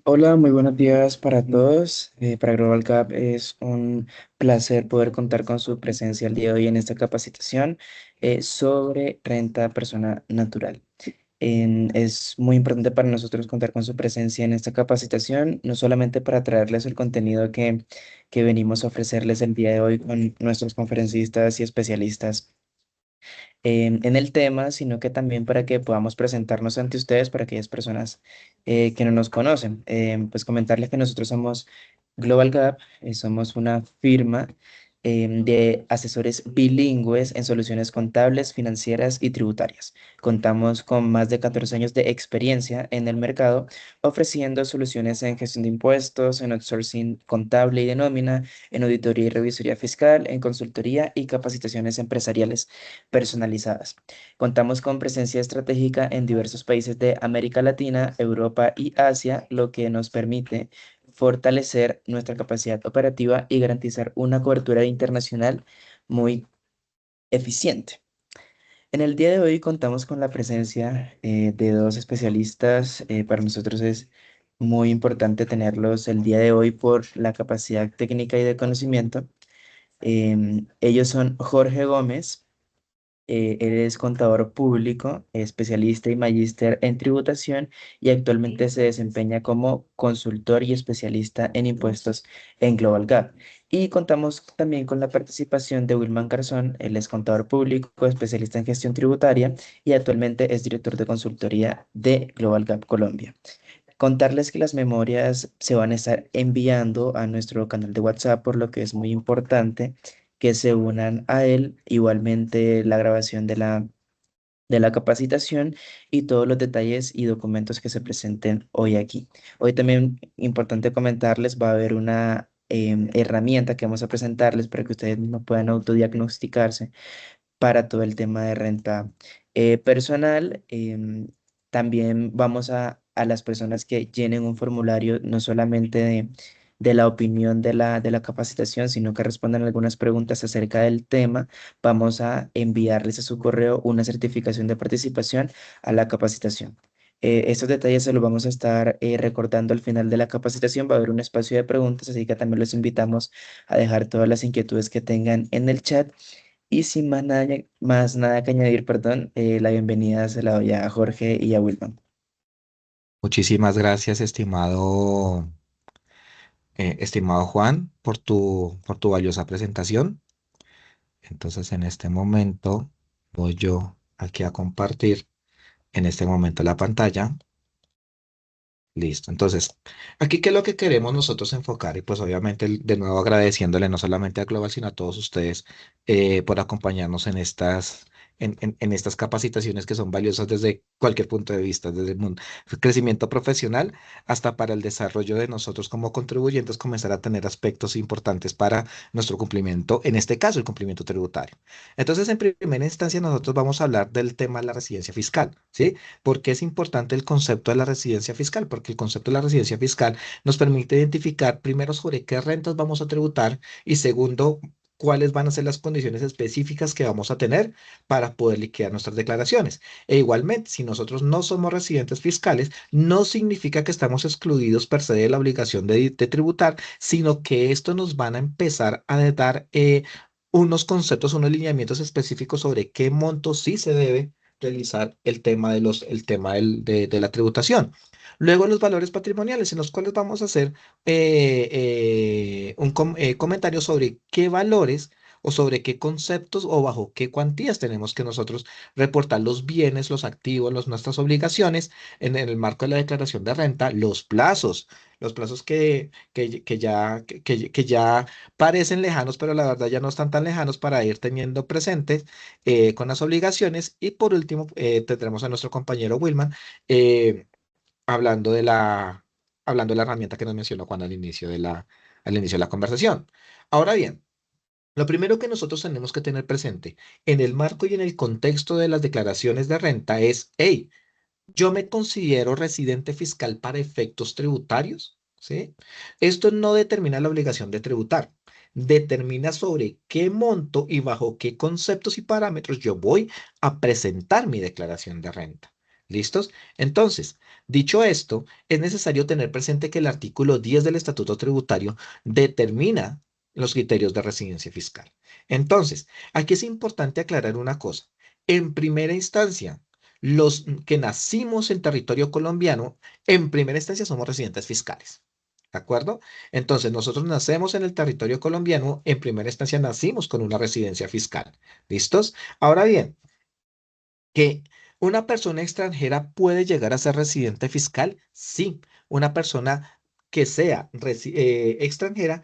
Hola, muy buenos días para todos. Para Global Gap es un placer poder contar con su presencia el día de hoy en esta capacitación sobre renta persona natural. Es muy importante para nosotros contar con su presencia en esta capacitación, no solamente para traerles el contenido que venimos a ofrecerles el día de hoy con nuestros conferencistas y especialistas en el tema, sino que también para que podamos presentarnos ante ustedes, para aquellas personas que no nos conocen. Pues comentarles que nosotros somos Global Gap, somos una firma de asesores bilingües en soluciones contables, financieras y tributarias. Contamos con más de 14 años de experiencia en el mercado, ofreciendo soluciones en gestión de impuestos, en outsourcing contable y de nómina, en auditoría y revisoría fiscal, en consultoría y capacitaciones empresariales personalizadas. Contamos con presencia estratégica en diversos países de América Latina, Europa y Asia, lo que nos permite fortalecer nuestra capacidad operativa y garantizar una cobertura internacional muy eficiente. En el día de hoy contamos con la presencia de dos especialistas. Para nosotros es muy importante tenerlos el día de hoy por la capacidad técnica y de conocimiento. Ellos son Jorge Gómez. Él es contador público, especialista y magíster en tributación y actualmente se desempeña como consultor y especialista en impuestos en Global Gap. Y contamos también con la participación de Wilman Garzón. Él es contador público, especialista en gestión tributaria y actualmente es director de consultoría de Global Gap Colombia. Contarles que las memorias se van a estar enviando a nuestro canal de WhatsApp, por lo que es muy importante que se unan a él. Igualmente la grabación de la capacitación y todos los detalles y documentos que se presenten hoy aquí. Hoy también importante comentarles, va a haber una herramienta que vamos a presentarles para que ustedes mismos puedan autodiagnosticarse para todo el tema de renta personal. También vamos a las personas que llenen un formulario, no solamente de la opinión de la capacitación, sino que respondan algunas preguntas acerca del tema. Vamos a enviarles a su correo una certificación de participación a la capacitación. Estos detalles se los vamos a estar recordando al final de la capacitación. Va a haber un espacio de preguntas, así que también los invitamos a dejar todas las inquietudes que tengan en el chat. Y sin más nada que añadir, perdón, la bienvenida se la doy a Jorge y a Wilman. Muchísimas gracias, estimado Juan, por tu valiosa presentación. Entonces, en este momento voy yo aquí a compartir en este momento la pantalla. Listo. Entonces, aquí qué es lo que queremos nosotros enfocar y pues obviamente de nuevo agradeciéndole no solamente a Global, sino a todos ustedes por acompañarnos en estas capacitaciones que son valiosas desde cualquier punto de vista, desde el crecimiento profesional hasta para el desarrollo de nosotros como contribuyentes, comenzar a tener aspectos importantes para nuestro cumplimiento, en este caso el cumplimiento tributario. Entonces, en primera instancia, nosotros vamos a hablar del tema de la residencia fiscal, ¿sí? ¿Por qué es importante el concepto de la residencia fiscal? Porque el concepto de la residencia fiscal nos permite identificar primero sobre qué rentas vamos a tributar y segundo, cuáles van a ser las condiciones específicas que vamos a tener para poder liquidar nuestras declaraciones. E igualmente, si nosotros no somos residentes fiscales, no significa que estamos excluidos per se de la obligación de tributar, sino que esto nos van a empezar a dar unos conceptos, unos lineamientos específicos sobre qué monto sí se debe realizar el tema de la tributación. Luego los valores patrimoniales, en los cuales vamos a hacer un comentario sobre qué valores o sobre qué conceptos o bajo qué cuantías tenemos que nosotros reportar los bienes, los activos, nuestras obligaciones en el marco de la declaración de renta, los plazos que ya parecen lejanos, pero la verdad ya no están tan lejanos para ir teniendo presentes con las obligaciones. Y por último, tendremos a nuestro compañero Wilman eh, hablando hablando de la herramienta que nos mencionó Juan al inicio de la conversación. Ahora bien, lo primero que nosotros tenemos que tener presente en el marco y en el contexto de las declaraciones de renta es, hey, yo me considero residente fiscal para efectos tributarios, ¿sí? Esto no determina la obligación de tributar, determina sobre qué monto y bajo qué conceptos y parámetros yo voy a presentar mi declaración de renta. ¿Listos? Entonces, dicho esto, es necesario tener presente que el artículo 10 del Estatuto Tributario determina los criterios de residencia fiscal. Entonces, aquí es importante aclarar una cosa. En primera instancia, los que nacimos en territorio colombiano, en primera instancia somos residentes fiscales. ¿De acuerdo? Entonces, nosotros nacemos en el territorio colombiano, en primera instancia nacimos con una residencia fiscal. ¿Listos? Ahora bien, que una persona extranjera puede llegar a ser residente fiscal, sí. Una persona que sea extranjera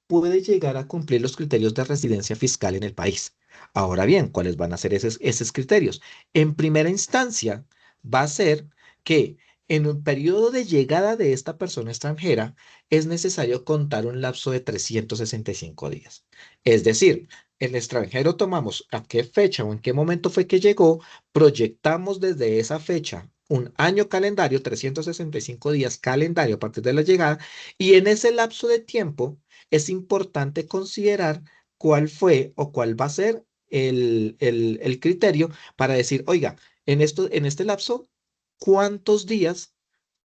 puede llegar a cumplir los criterios de residencia fiscal en el país. Ahora bien, ¿cuáles van a ser esos criterios? En primera instancia, va a ser que en un periodo de llegada de esta persona extranjera es necesario contar un lapso de 365 días. Es decir, el extranjero tomamos a qué fecha o en qué momento fue que llegó, proyectamos desde esa fecha un año calendario, 365 días calendario a partir de la llegada, y en ese lapso de tiempo es importante considerar cuál fue o cuál va a ser el criterio para decir, oiga, en este lapso, ¿cuántos días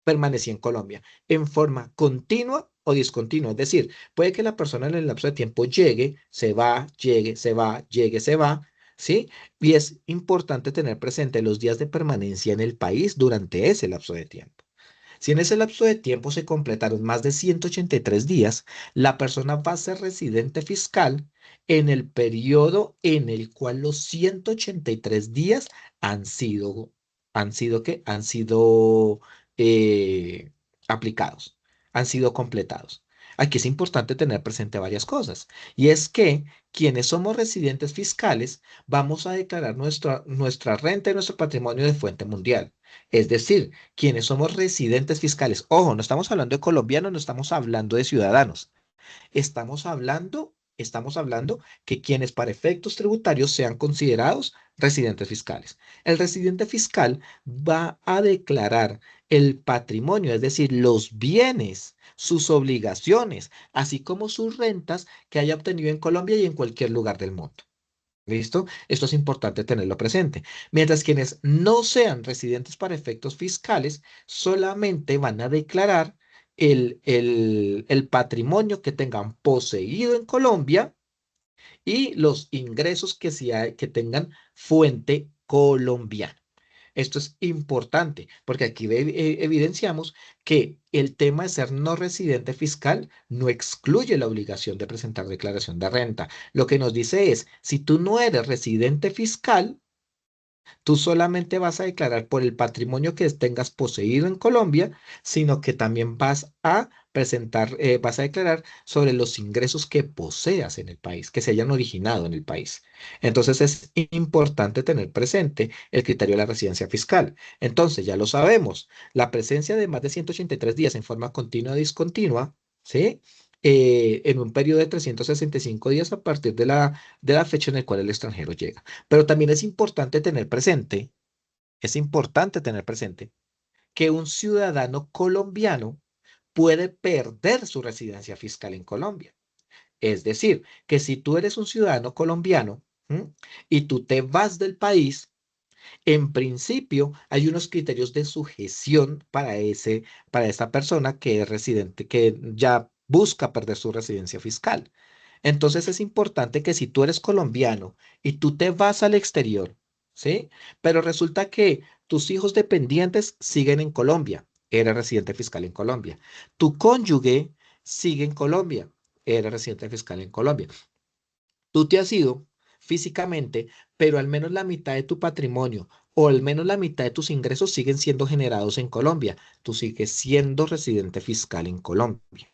permanecí en Colombia? ¿En forma continua o discontinua? Es decir, puede que la persona en el lapso de tiempo llegue, se va, llegue, se va, llegue, se va, ¿sí? Y es importante tener presente los días de permanencia en el país durante ese lapso de tiempo. Si en ese lapso de tiempo se completaron más de 183 días, la persona va a ser residente fiscal en el periodo en el cual los 183 días han sido, ¿qué? Han sido eh, aplicados, han sido completados. Aquí es importante tener presente varias cosas, y es que quienes somos residentes fiscales vamos a declarar nuestra renta y nuestro patrimonio de fuente mundial. Es decir, quienes somos residentes fiscales. Ojo, no estamos hablando de colombianos, no estamos hablando de ciudadanos. Estamos hablando que quienes para efectos tributarios sean considerados residentes fiscales. El residente fiscal va a declarar el patrimonio, es decir, los bienes, sus obligaciones, así como sus rentas que haya obtenido en Colombia y en cualquier lugar del mundo. ¿Listo? Esto es importante tenerlo presente. Mientras quienes no sean residentes para efectos fiscales solamente van a declarar el patrimonio que tengan poseído en Colombia y los ingresos que tengan fuente colombiana. Esto es importante porque aquí evidenciamos que el tema de ser no residente fiscal no excluye la obligación de presentar declaración de renta. Lo que nos dice es, si tú no eres residente fiscal, tú solamente vas a declarar por el patrimonio que tengas poseído en Colombia, sino que también vas a declarar sobre los ingresos que poseas en el país, que se hayan originado en el país. Entonces es importante tener presente el criterio de la residencia fiscal. Entonces, ya lo sabemos, la presencia de más de 183 días en forma continua o discontinua, ¿sí? En un periodo de 365 días a partir de la fecha en la cual el extranjero llega. Pero también es importante tener presente que un ciudadano colombiano puede perder su residencia fiscal en Colombia. Es decir, que si tú eres un ciudadano colombiano, ¿m? Y tú te vas del país, en principio hay unos criterios de sujeción para esta persona que es residente, que ya busca perder su residencia fiscal. Entonces es importante que si tú eres colombiano y tú te vas al exterior, ¿sí? Pero resulta que tus hijos dependientes siguen en Colombia, eres residente fiscal en Colombia. Tu cónyuge sigue en Colombia, eres residente fiscal en Colombia. Tú te has ido físicamente, pero al menos la mitad de tu patrimonio o al menos la mitad de tus ingresos siguen siendo generados en Colombia. Tú sigues siendo residente fiscal en Colombia.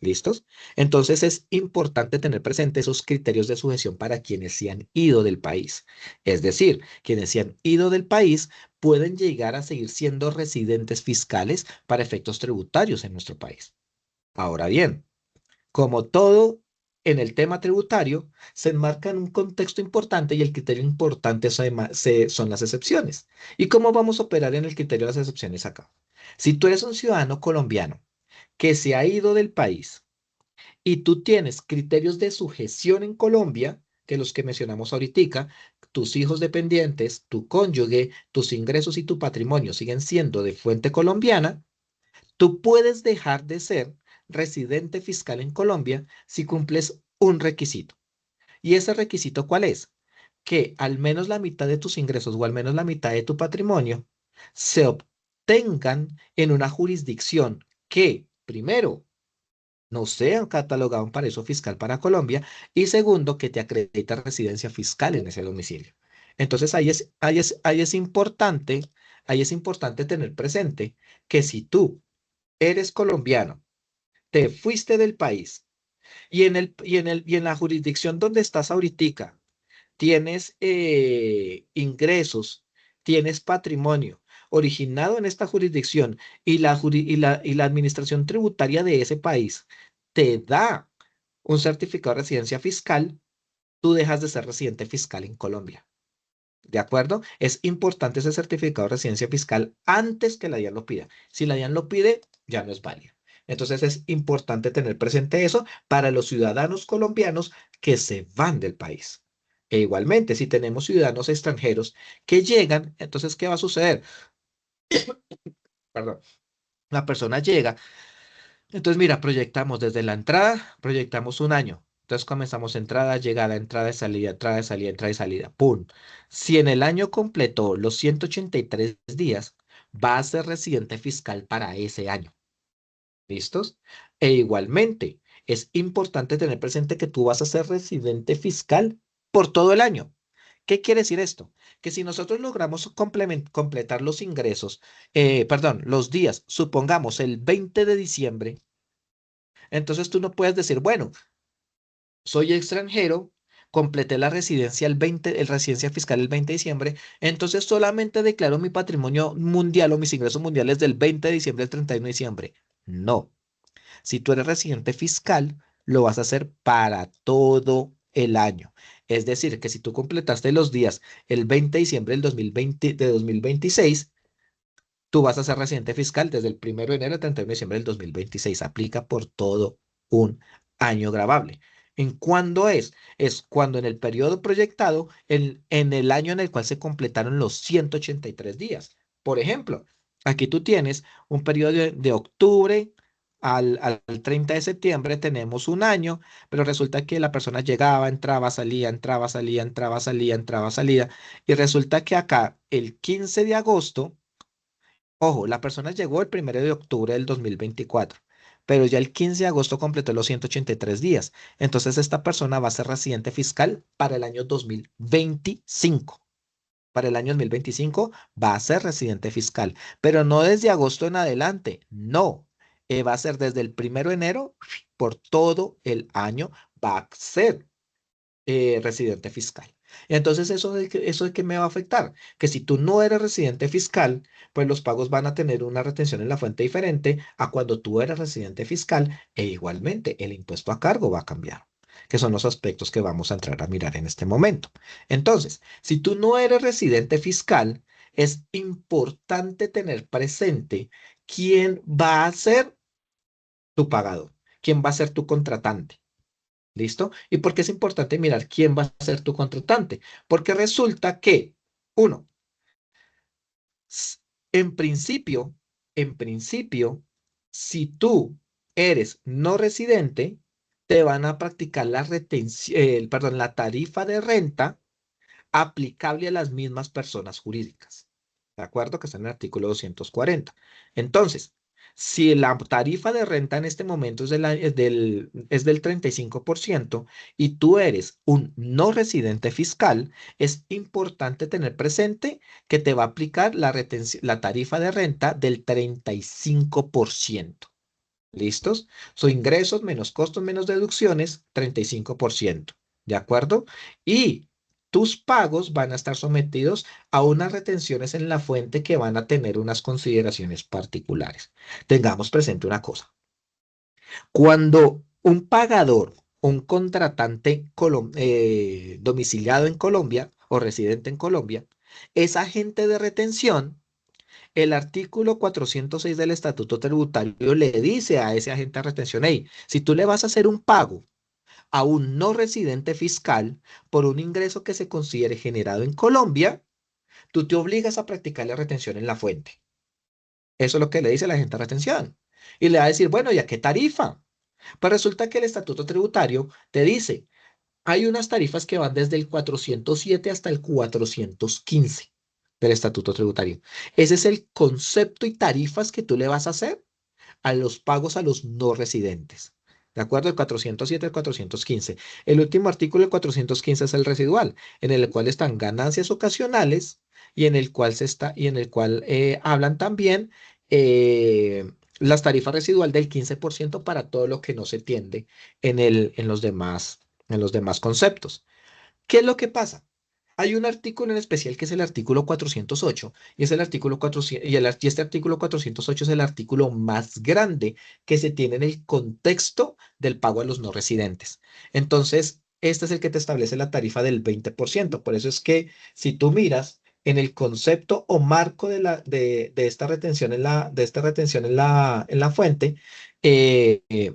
¿Listos? Entonces es importante tener presente esos criterios de sujeción para quienes se han ido del país. Es decir, quienes se han ido del país pueden llegar a seguir siendo residentes fiscales para efectos tributarios en nuestro país. Ahora bien, como todo en el tema tributario, se enmarca en un contexto importante y el criterio importante son las excepciones. ¿Y cómo vamos a operar en el criterio de las excepciones acá? Si tú eres un ciudadano colombiano que se ha ido del país, y tú tienes criterios de sujeción en Colombia, que los que mencionamos ahorita, tus hijos dependientes, tu cónyuge, tus ingresos y tu patrimonio siguen siendo de fuente colombiana, tú puedes dejar de ser residente fiscal en Colombia si cumples un requisito. ¿Y ese requisito cuál es? Que al menos la mitad de tus ingresos o al menos la mitad de tu patrimonio se obtengan en una jurisdicción que, primero, no sean catalogados un paraíso fiscal para Colombia y segundo, que te acredita residencia fiscal en ese domicilio. Entonces ahí es importante tener presente que si tú eres colombiano, te fuiste del país y en la jurisdicción donde estás ahorita tienes ingresos, tienes patrimonio originado en esta jurisdicción y la administración tributaria de ese país te da un certificado de residencia fiscal, tú dejas de ser residente fiscal en Colombia. ¿De acuerdo? Es importante ese certificado de residencia fiscal antes que la DIAN lo pida. Si la DIAN lo pide, ya no es válido. Entonces es importante tener presente eso para los ciudadanos colombianos que se van del país. E igualmente, si tenemos ciudadanos extranjeros que llegan, entonces, ¿qué va a suceder? Perdón. La persona llega. Entonces, mira, proyectamos desde la entrada, proyectamos un año. Entonces comenzamos entrada, llegada, entrada y salida, entrada y salida, entrada y salida. ¡Pum! Si en el año completó los 183 días, va a ser residente fiscal para ese año. ¿Listos? E igualmente, es importante tener presente que tú vas a ser residente fiscal por todo el año. ¿Qué quiere decir esto? Que si nosotros logramos completar los ingresos, perdón, los días, supongamos el 20 de diciembre, entonces tú no puedes decir, bueno, soy extranjero, completé la residencia el residencia fiscal el 20 de diciembre, entonces solamente declaro mi patrimonio mundial o mis ingresos mundiales del 20 de diciembre al 31 de diciembre. No, si tú eres residente fiscal, lo vas a hacer para todo el año. Es decir, que si tú completaste los días el 20 de diciembre del 2020, de 2026, tú vas a ser residente fiscal desde el 1 de enero al 31 de diciembre del 2026. Aplica por todo un año gravable. ¿En cuándo es? Es cuando en el periodo proyectado, en el año en el cual se completaron los 183 días. Por ejemplo, aquí tú tienes un periodo de octubre al 30 de septiembre, tenemos un año, pero resulta que la persona llegaba, entraba, salía, entraba, salía, entraba, salía, entraba, salía, y resulta que acá el 15 de agosto. Ojo, la persona llegó el 1 de octubre del 2024, pero ya el 15 de agosto completó los 183 días. Entonces, esta persona va a ser residente fiscal para el año 2025. Para el año 2025 va a ser residente fiscal, pero no desde agosto en adelante, no. Va a ser desde el 1 de enero por todo el año, va a ser residente fiscal. Entonces, ¿eso de qué me va a afectar? Que si tú no eres residente fiscal, pues los pagos van a tener una retención en la fuente diferente a cuando tú eres residente fiscal e igualmente el impuesto a cargo va a cambiar, que son los aspectos que vamos a entrar a mirar en este momento. Entonces, si tú no eres residente fiscal, es importante tener presente quién va a ser tu pagador, quién va a ser tu contratante. ¿Listo? ¿Y por qué es importante mirar quién va a ser tu contratante? Porque resulta que, uno, s- en principio, en principio, si tú eres no residente, te van a practicar la retención, perdón, la tarifa de renta aplicable a las mismas personas jurídicas. ¿De acuerdo? Que está en el artículo 240. Entonces, si la tarifa de renta en este momento es del 35% y tú eres un no residente fiscal, es importante tener presente que te va a aplicar la tarifa de renta del 35%. ¿Listos? Son ingresos menos costos menos deducciones, 35%. ¿De acuerdo? Y tus pagos van a estar sometidos a unas retenciones en la fuente que van a tener unas consideraciones particulares. Tengamos presente una cosa. Cuando un pagador, un contratante domiciliado en Colombia o residente en Colombia, es agente de retención, el artículo 406 del Estatuto Tributario le dice a ese agente de retención, hey, si tú le vas a hacer un pago a un no residente fiscal por un ingreso que se considere generado en Colombia, tú te obligas a practicar la retención en la fuente. Eso es lo que le dice la agente de retención. Y le va a decir, bueno, ¿y a qué tarifa? Pues resulta que el estatuto tributario te dice, hay unas tarifas que van desde el 407 hasta el 415 del estatuto tributario. Ese es el concepto y tarifas que tú le vas a hacer a los pagos a los no residentes. ¿De acuerdo? El 407 al 415. El último artículo, el 415, es el residual, en el cual están ganancias ocasionales y en el cual hablan también las tarifas residual del 15% para todo lo que no se tiende en los demás conceptos. ¿Qué es lo que pasa? Hay un artículo en especial que es el artículo 408 y es el artículo 400, y este artículo 408 es el artículo más grande que se tiene en el contexto del pago a los no residentes. Entonces, este es el que te establece la tarifa del 20%. Por eso es que si tú miras en el concepto o marco de esta retención en la fuente, eh, eh,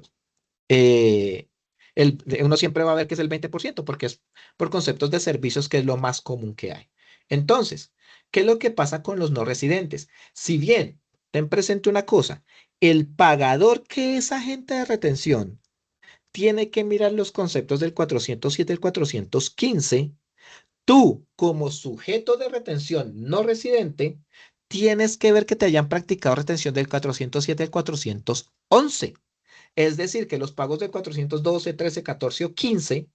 eh, uno siempre va a ver que es el 20% porque es por conceptos de servicios que es lo más común que hay. Entonces, ¿qué es lo que pasa con los no residentes? Si bien, ten presente una cosa, el pagador que es agente de retención tiene que mirar los conceptos del 407 y el 415, tú como sujeto de retención no residente, tienes que ver que te hayan practicado retención del 407 al 411. Es decir, que los pagos del 412, 13, 14 o 15,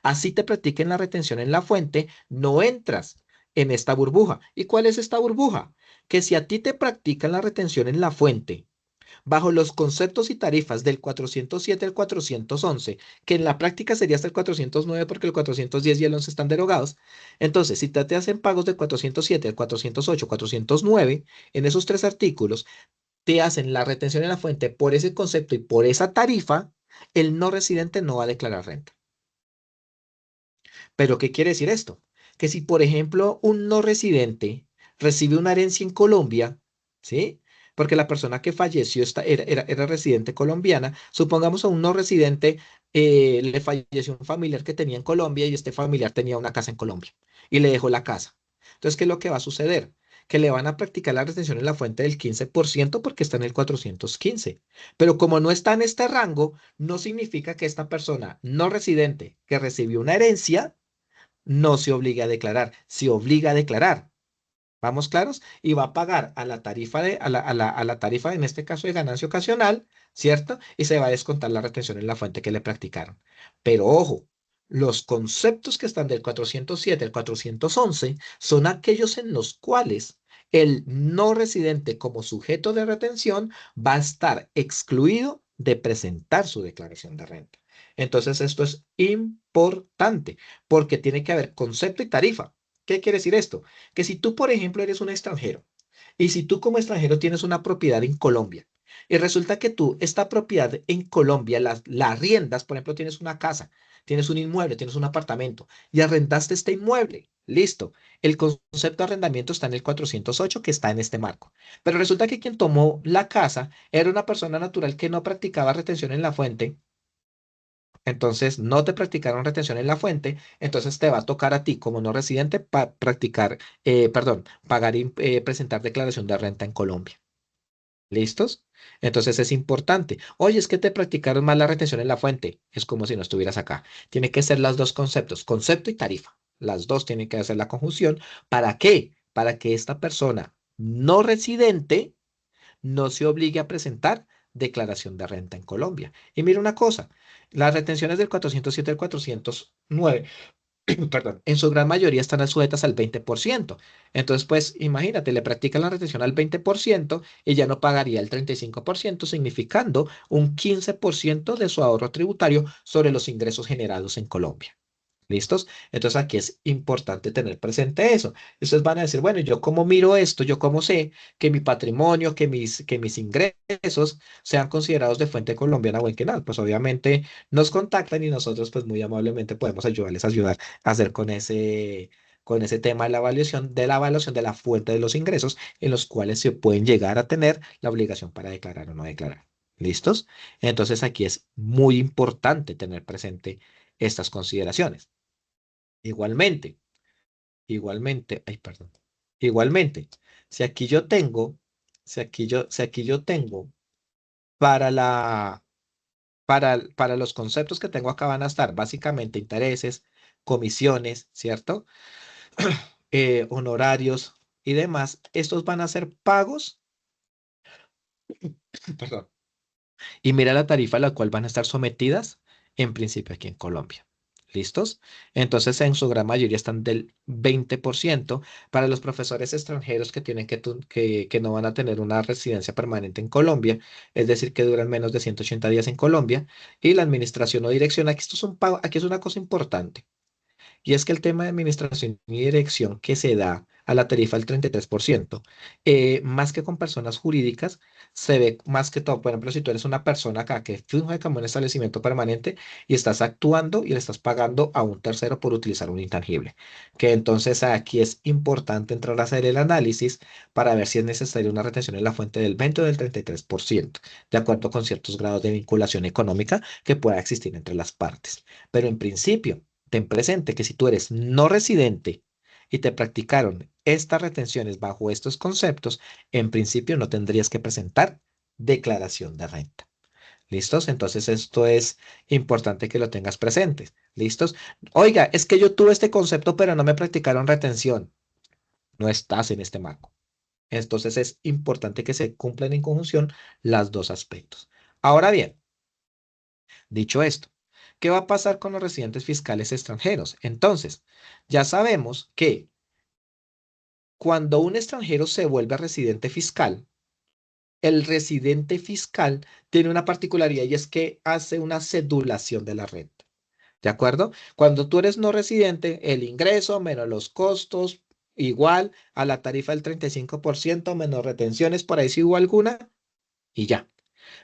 así te practiquen la retención en la fuente, no entras en esta burbuja. ¿Y cuál es esta burbuja? Que si a ti te practican la retención en la fuente, bajo los conceptos y tarifas del 407 al 411, que en la práctica sería hasta el 409 porque el 410 y el 11 están derogados, entonces si te hacen pagos del 407 al 408, 409, en esos tres artículos, te hacen la retención en la fuente por ese concepto y por esa tarifa, el no residente no va a declarar renta. ¿Pero qué quiere decir esto? Que si, por ejemplo, un no residente recibe una herencia en Colombia, ¿sí? Porque la persona que falleció era residente colombiana, supongamos a un no residente le falleció un familiar que tenía en Colombia y este familiar tenía una casa en Colombia y le dejó la casa. Entonces, ¿qué es lo que va a suceder? Que le van a practicar la retención en la fuente del 15% porque está en el 415. Pero como no está en este rango, no significa que esta persona no residente que recibió una herencia no se obliga a declarar, se obliga a declarar. ¿Vamos claros? Y va a pagar a la tarifa a la tarifa, en este caso de ganancia ocasional, ¿cierto? Y se va a descontar la retención en la fuente que le practicaron. Pero ojo, los conceptos que están del 407 al 411 son aquellos en los cuales el no residente como sujeto de retención va a estar excluido de presentar su declaración de renta. Entonces, esto es importante porque tiene que haber concepto y tarifa. ¿Qué quiere decir esto? Que si tú, por ejemplo, eres un extranjero y si tú como extranjero tienes una propiedad en Colombia y resulta que tú esta propiedad en Colombia la arriendas, por ejemplo, tienes una casa, tienes un inmueble, tienes un apartamento y arrendaste este inmueble, listo. El concepto de arrendamiento está en el 408 que está en este marco. Pero resulta que quien tomó la casa era una persona natural que no practicaba retención en la fuente, entonces no te practicaron retención en la fuente, entonces te va a tocar a ti como no residente pagar y presentar declaración de renta en Colombia. ¿Listos? Entonces es importante. Oye, es que te practicaron mal la retención en la fuente. Es como si no estuvieras acá. Tiene que ser los dos conceptos, concepto y tarifa. Las dos tienen que hacer la conjunción. ¿Para qué? Para que esta persona no residente no se obligue a presentar declaración de renta en Colombia. Y mira una cosa, las retenciones del 407 al 409, perdón, en su gran mayoría están sujetas al 20%. Entonces, pues imagínate, le practican la retención al 20% y ya no pagaría el 35%, significando un 15% de su ahorro tributario sobre los ingresos generados en Colombia. ¿Listos? Entonces aquí es importante tener presente eso. Ustedes van a decir, bueno, ¿yo cómo miro esto? ¿Yo cómo sé que mi patrimonio, que mis ingresos sean considerados de fuente colombiana o enquenal? Pues obviamente nos contactan y nosotros pues muy amablemente podemos ayudar a hacer con ese tema de la evaluación de la fuente de los ingresos en los cuales se pueden llegar a tener la obligación para declarar o no declarar. ¿Listos? Entonces aquí es muy importante tener presente estas consideraciones. Igualmente, ay, perdón. Igualmente, si aquí yo tengo, si aquí yo tengo para para los conceptos que tengo acá van a estar básicamente intereses, comisiones, ¿cierto? Honorarios y demás. Estos van a ser pagos, perdón, y mira la tarifa a la cual van a estar sometidas en principio aquí en Colombia. ¿Listos? Entonces, en su gran mayoría están del 20% para los profesores extranjeros que tienen que no van a tener una residencia permanente en Colombia, es decir, que duran menos de 180 días en Colombia, y la administración o dirección. Aquí esto es un pago, aquí es una cosa importante. Y es que el tema de administración y dirección que se da a la tarifa del 33%, más que con personas jurídicas, se ve más que todo, por ejemplo, si tú eres una persona acá que funge como un establecimiento permanente y estás actuando y le estás pagando a un tercero por utilizar un intangible, que entonces aquí es importante entrar a hacer el análisis para ver si es necesaria una retención en la fuente del 20 o del 33%, de acuerdo con ciertos grados de vinculación económica que pueda existir entre las partes. Pero en principio, ten presente que si tú eres no residente y te practicaron estas retenciones bajo estos conceptos, en principio no tendrías que presentar declaración de renta. ¿Listos? Entonces esto es importante que lo tengas presente. ¿Listos? Oiga, es que yo tuve este concepto, pero no me practicaron retención. No estás en este marco. Entonces es importante que se cumplan en conjunción los dos aspectos. Ahora bien, dicho esto, ¿qué va a pasar con los residentes fiscales extranjeros? Entonces, ya sabemos que cuando un extranjero se vuelve residente fiscal, el residente fiscal tiene una particularidad y es que hace una cedulación de la renta. ¿De acuerdo? Cuando tú eres no residente, el ingreso menos los costos igual a la tarifa del 35% menos retenciones por ahí si hubo alguna y ya.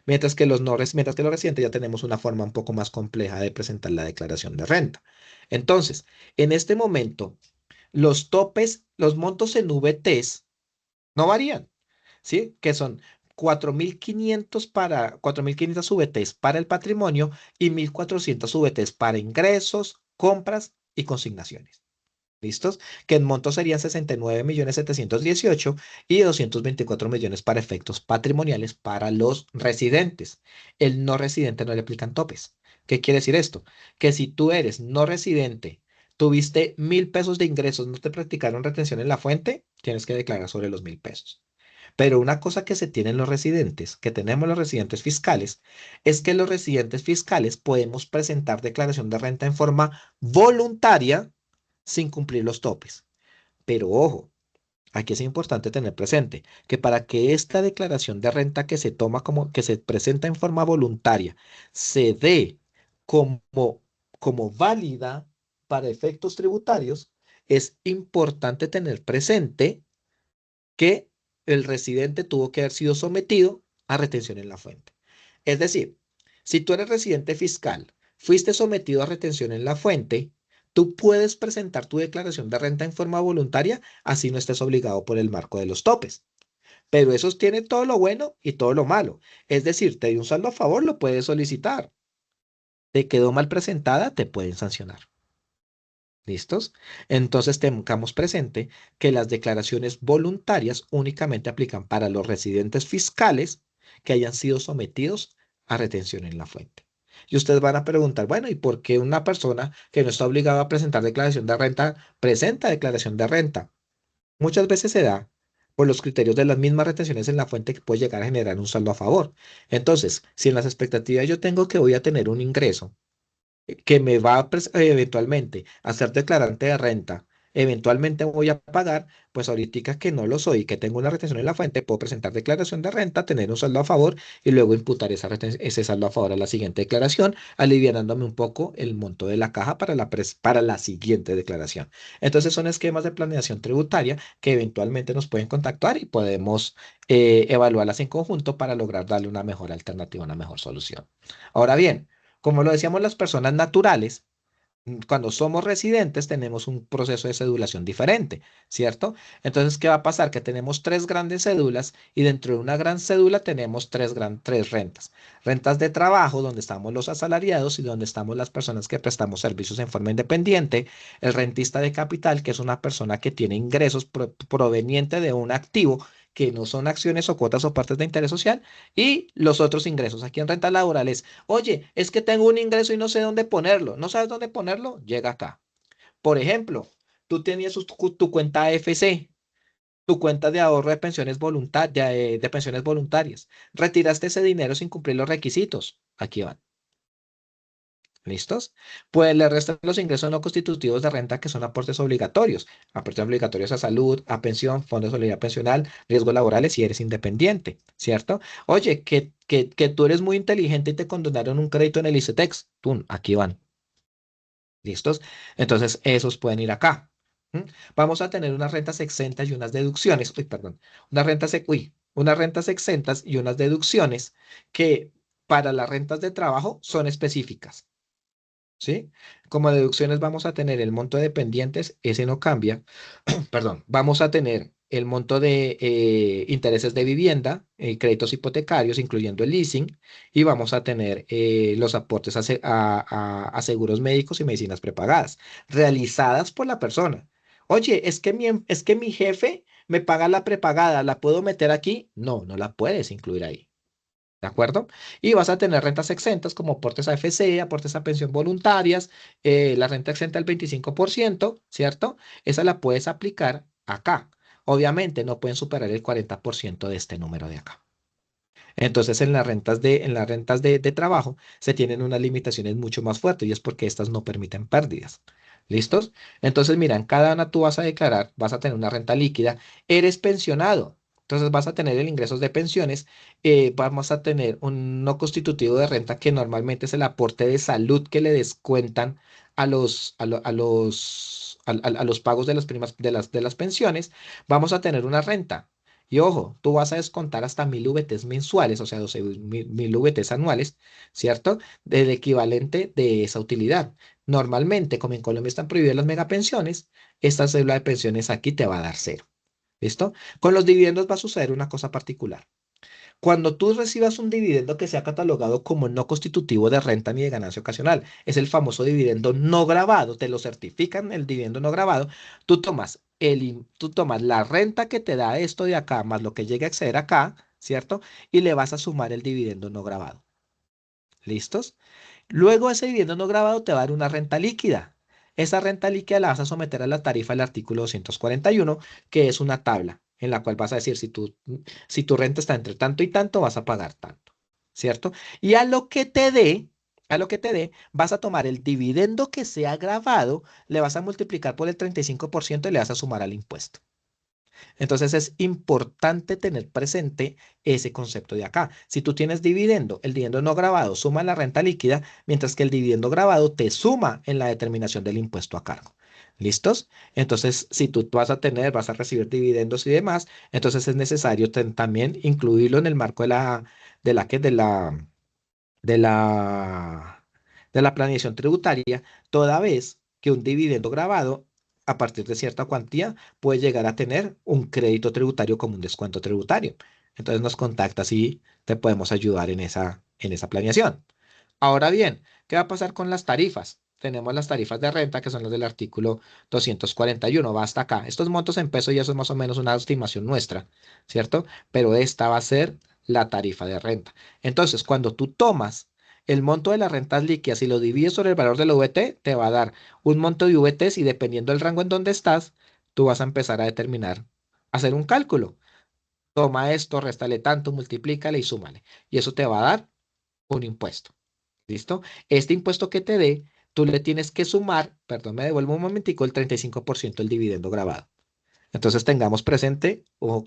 Mientras que los residentes ya tenemos una forma un poco más compleja de presentar la declaración de renta. Entonces, en este momento, los topes, los montos en VTs no varían, ¿sí? Que son 4.500 VTs para el patrimonio y 1.400 VTs para ingresos, compras y consignaciones. ¿Listos? Que en monto serían 69.718.000 y 224 millones para efectos patrimoniales para los residentes. El no residente no le aplican topes. ¿Qué quiere decir esto? Que si tú eres no residente, tuviste 1.000 pesos de ingresos, no te practicaron retención en la fuente, tienes que declarar sobre los 1.000 pesos. Pero una cosa que se tienen los residentes, que tenemos los residentes fiscales, es que los residentes fiscales podemos presentar declaración de renta en forma voluntaria sin cumplir los topes. Pero ojo, aquí es importante tener presente que para que esta declaración de renta que se toma como que se presenta en forma voluntaria se dé como, como válida para efectos tributarios, es importante tener presente que el residente tuvo que haber sido sometido a retención en la fuente. Es decir, si tú eres residente fiscal, fuiste sometido a retención en la fuente, tú puedes presentar tu declaración de renta en forma voluntaria, así no estés obligado por el marco de los topes. Pero eso tiene todo lo bueno y todo lo malo. Es decir, te dio un saldo a favor, lo puedes solicitar. Te quedó mal presentada, te pueden sancionar. ¿Listos? Entonces tengamos presente que las declaraciones voluntarias únicamente aplican para los residentes fiscales que hayan sido sometidos a retención en la fuente. Y ustedes van a preguntar, bueno, ¿y por qué una persona que no está obligada a presentar declaración de renta presenta declaración de renta? Muchas veces se da por los criterios de las mismas retenciones en la fuente que puede llegar a generar un saldo a favor. Entonces, si en las expectativas yo tengo que voy a tener un ingreso que me va a eventualmente a ser declarante de renta, eventualmente voy a pagar, pues ahorita que no lo soy, que tengo una retención en la fuente, puedo presentar declaración de renta, tener un saldo a favor y luego imputar ese saldo a favor a la siguiente declaración, alivianándome un poco el monto de la caja para para la siguiente declaración. Entonces son esquemas de planeación tributaria que eventualmente nos pueden contactar y podemos evaluarlas en conjunto para lograr darle una mejor alternativa, una mejor solución. Ahora bien, como lo decíamos las personas naturales, Cuando somos residentes tenemos un proceso de cedulación diferente, ¿cierto? Entonces, ¿qué va a pasar? Que tenemos tres grandes cédulas y dentro de una gran cédula tenemos tres rentas. Rentas de trabajo, donde estamos los asalariados y donde estamos las personas que prestamos servicios en forma independiente. El rentista de capital, que es una persona que tiene ingresos provenientes de un activo que no son acciones o cuotas o partes de interés social. Y los otros ingresos. Aquí en rentas laborales. Oye, es que tengo un ingreso y no sé dónde ponerlo. ¿No sabes dónde ponerlo? Llega acá. Por ejemplo, tú tenías tu cuenta AFC, tu cuenta de ahorro de pensiones de pensiones voluntarias. Retiraste ese dinero sin cumplir los requisitos. Aquí van. ¿Listos? Pues le restan los ingresos no constitutivos de renta que son aportes obligatorios. Aportes obligatorios a salud, a pensión, fondo de solidaridad pensional, riesgos laborales si eres independiente, ¿cierto? Oye, que tú eres muy inteligente y te condonaron un crédito en el ICETEX. Tú, aquí van. ¿Listos? Entonces, esos pueden ir acá. ¿M? Vamos a tener unas rentas exentas y unas deducciones. Uy, perdón. Unas rentas exentas y unas deducciones que para las rentas de trabajo son específicas. ¿Sí? Como deducciones vamos a tener el monto de dependientes, ese no cambia. Perdón, vamos a tener el monto de intereses de vivienda, créditos hipotecarios, incluyendo el leasing, y vamos a tener los aportes a seguros médicos y medicinas prepagadas, realizadas por la persona. Oye, es que mi jefe me paga la prepagada, ¿la puedo meter aquí? No, no la puedes incluir ahí. ¿De acuerdo? Y vas a tener rentas exentas como aportes a AFC, aportes a pensión voluntarias, la renta exenta del 25%, ¿cierto? Esa la puedes aplicar acá. Obviamente no pueden superar el 40% de este número de acá. Entonces, en las rentas de trabajo se tienen unas limitaciones mucho más fuertes y es porque estas no permiten pérdidas. ¿Listos? Entonces, mira, en cada una tú vas a declarar, vas a tener una renta líquida, eres pensionado. Entonces vas a tener el ingresos de pensiones, vamos a tener un no constitutivo de renta que normalmente es el aporte de salud que le descuentan a los pagos de las primas de las pensiones. Vamos a tener una renta. Y ojo, tú vas a descontar hasta 1.000 VTs mensuales, o sea, 12.000 VTs anuales, ¿cierto? Del equivalente de esa utilidad. Normalmente, como en Colombia están prohibidas las megapensiones, esta cédula de pensiones aquí te va a dar cero. ¿Listo? Con los dividendos va a suceder una cosa particular. Cuando tú recibas un dividendo que sea catalogado como no constitutivo de renta ni de ganancia ocasional, es el famoso dividendo no grabado, te lo certifican el dividendo no grabado, tú tomas la renta que te da esto de acá más lo que llegue a exceder acá, ¿cierto? Y le vas a sumar el dividendo no grabado. ¿Listos? Luego ese dividendo no grabado te va a dar una renta líquida. Esa renta líquida la vas a someter a la tarifa del artículo 241, que es una tabla en la cual vas a decir si tu renta está entre tanto y tanto, vas a pagar tanto, ¿cierto? Y a lo que te dé, vas a tomar el dividendo que sea grabado, le vas a multiplicar por el 35% y le vas a sumar al impuesto. Entonces es importante tener presente ese concepto de acá. Si tú tienes dividendo, el dividendo no grabado suma la renta líquida, mientras que el dividendo grabado te suma en la determinación del impuesto a cargo. ¿Listos? Entonces, si tú vas a recibir dividendos y demás, entonces es necesario también incluirlo en el marco de la, que- de la, de la planeación tributaria, toda vez que un dividendo grabado a partir de cierta cuantía puede llegar a tener un crédito tributario como un descuento tributario. Entonces nos contactas y te podemos ayudar en esa planeación. Ahora bien, ¿qué va a pasar con las tarifas? Tenemos las tarifas de renta, que son las del artículo 241, va hasta acá. Estos montos en pesos ya son más o menos una estimación nuestra, ¿cierto? Pero esta va a ser la tarifa de renta. Entonces, cuando tú tomas el monto de las rentas líquidas y lo divides sobre el valor de la VT, te va a dar un monto de VTs y dependiendo del rango en donde estás, tú vas a empezar a determinar, hacer un cálculo. Toma esto, réstale tanto, multiplícale y súmale. Y eso te va a dar un impuesto. ¿Listo? Este impuesto que te dé, tú le tienes que sumar, perdón, me devuelvo un momentico, el 35% del dividendo grabado. Entonces tengamos presente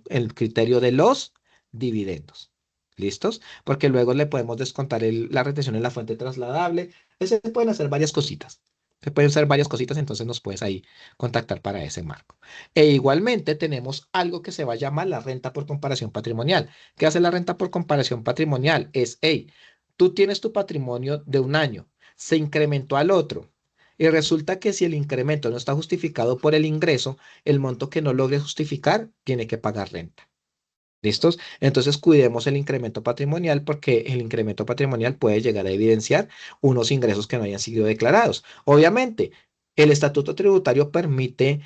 el criterio de los dividendos. ¿Listos? Porque luego le podemos descontar la retención en la fuente trasladable. Se pueden hacer varias cositas. Se pueden hacer varias cositas, entonces nos puedes ahí contactar para ese marco. E igualmente tenemos algo que se va a llamar la renta por comparación patrimonial. ¿Qué hace la renta por comparación patrimonial? Es, hey, tú tienes tu patrimonio de un año, se incrementó al otro. Y resulta que si el incremento no está justificado por el ingreso, el monto que no logre justificar tiene que pagar renta. ¿Listos? Entonces cuidemos el incremento patrimonial porque el incremento patrimonial puede llegar a evidenciar unos ingresos que no hayan sido declarados. Obviamente, el estatuto tributario permite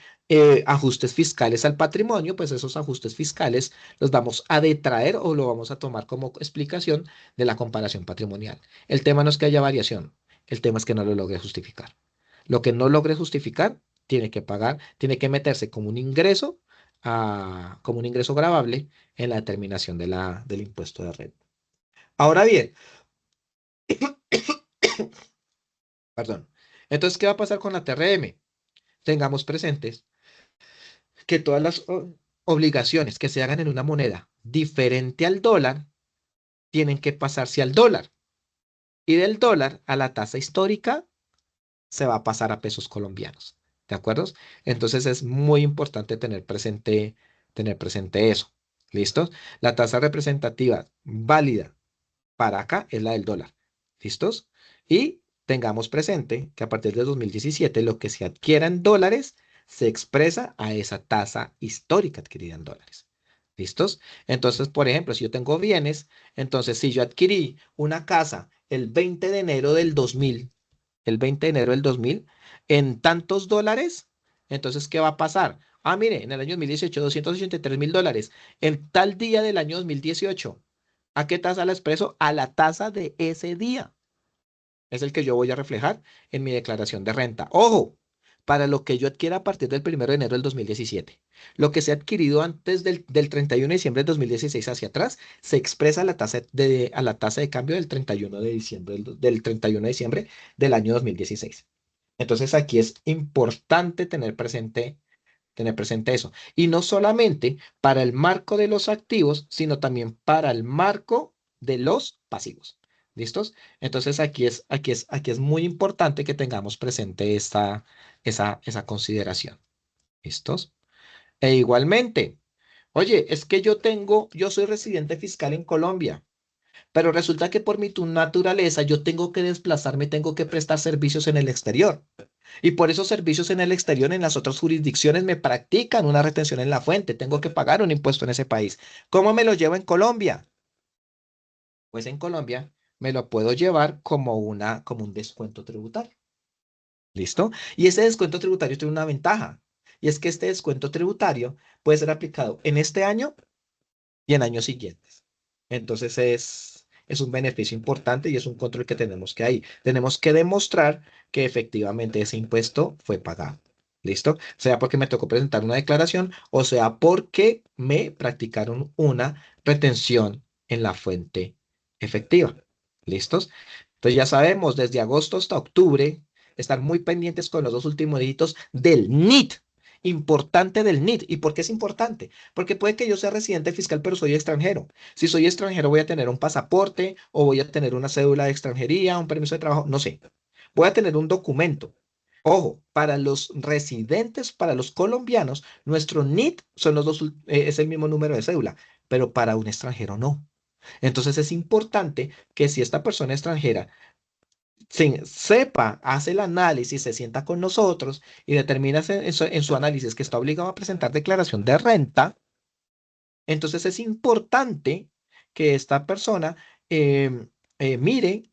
ajustes fiscales al patrimonio, pues esos ajustes fiscales los vamos a detraer o lo vamos a tomar como explicación de la comparación patrimonial. El tema no es que haya variación, el tema es que no lo logre justificar. Lo que no logre justificar tiene que pagar, tiene que meterse como un ingreso, como un ingreso gravable en la determinación del impuesto de renta. Ahora bien, perdón. Entonces, ¿qué va a pasar con la TRM? Tengamos presentes que todas las obligaciones que se hagan en una moneda diferente al dólar tienen que pasarse al dólar. Y del dólar a la tasa histórica se va a pasar a pesos colombianos. ¿De acuerdo? Entonces es muy importante tener presente eso. ¿Listo? La tasa representativa válida para acá es la del dólar. ¿Listos? Y tengamos presente que a partir de 2017 lo que se adquiera en dólares se expresa a esa tasa histórica adquirida en dólares. ¿Listos? Entonces, por ejemplo, si yo tengo bienes, entonces si yo adquirí una casa el 20 de enero del 2000, el 20 de enero del 2000 en tantos dólares, entonces, ¿qué va a pasar? Ah, mire, en el año 2018, $283,000. En tal día del año 2018, ¿a qué tasa la expreso? A la tasa de ese día. Es el que yo voy a reflejar en mi declaración de renta. Ojo, para lo que yo adquiera a partir del 1 de enero del 2017. Lo que se ha adquirido antes del 31 de diciembre del 2016 hacia atrás, se expresa a la tasa de cambio del 31 de diciembre del 31 de diciembre del año 2016. Entonces aquí es importante tener presente eso. Y no solamente para el marco de los activos, sino también para el marco de los pasivos. ¿Listos? Entonces aquí es muy importante que tengamos presente esa consideración. ¿Listos? E igualmente, oye, es que yo soy residente fiscal en Colombia. Pero resulta que por mi naturaleza yo tengo que desplazarme, tengo que prestar servicios en el exterior. Y por esos servicios en el exterior, en las otras jurisdicciones, me practican una retención en la fuente. Tengo que pagar un impuesto en ese país. ¿Cómo me lo llevo en Colombia? Pues en Colombia me lo puedo llevar como un descuento tributario. ¿Listo? Y ese descuento tributario tiene una ventaja. Y es que este descuento tributario puede ser aplicado en este año y en años siguientes. Entonces es un beneficio importante y es un control que tenemos que ahí. Tenemos que demostrar que efectivamente ese impuesto fue pagado. ¿Listo? Sea porque me tocó presentar una declaración o sea porque me practicaron una retención en la fuente efectiva. ¿Listos? Entonces ya sabemos, desde agosto hasta octubre, estar muy pendientes con los dos últimos dígitos del NIT. Importante del NIT. ¿Y por qué es importante? Porque puede que yo sea residente fiscal, pero soy extranjero. Si soy extranjero, voy a tener un pasaporte o voy a tener una cédula de extranjería, un permiso de trabajo, no sé. Voy a tener un documento. Ojo, para los residentes, para los colombianos, nuestro NIT son es el mismo número de cédula, pero para un extranjero no. Entonces es importante que si esta persona extranjera sepa, hace el análisis, se sienta con nosotros y determina en su análisis que está obligado a presentar declaración de renta, entonces es importante que esta persona mire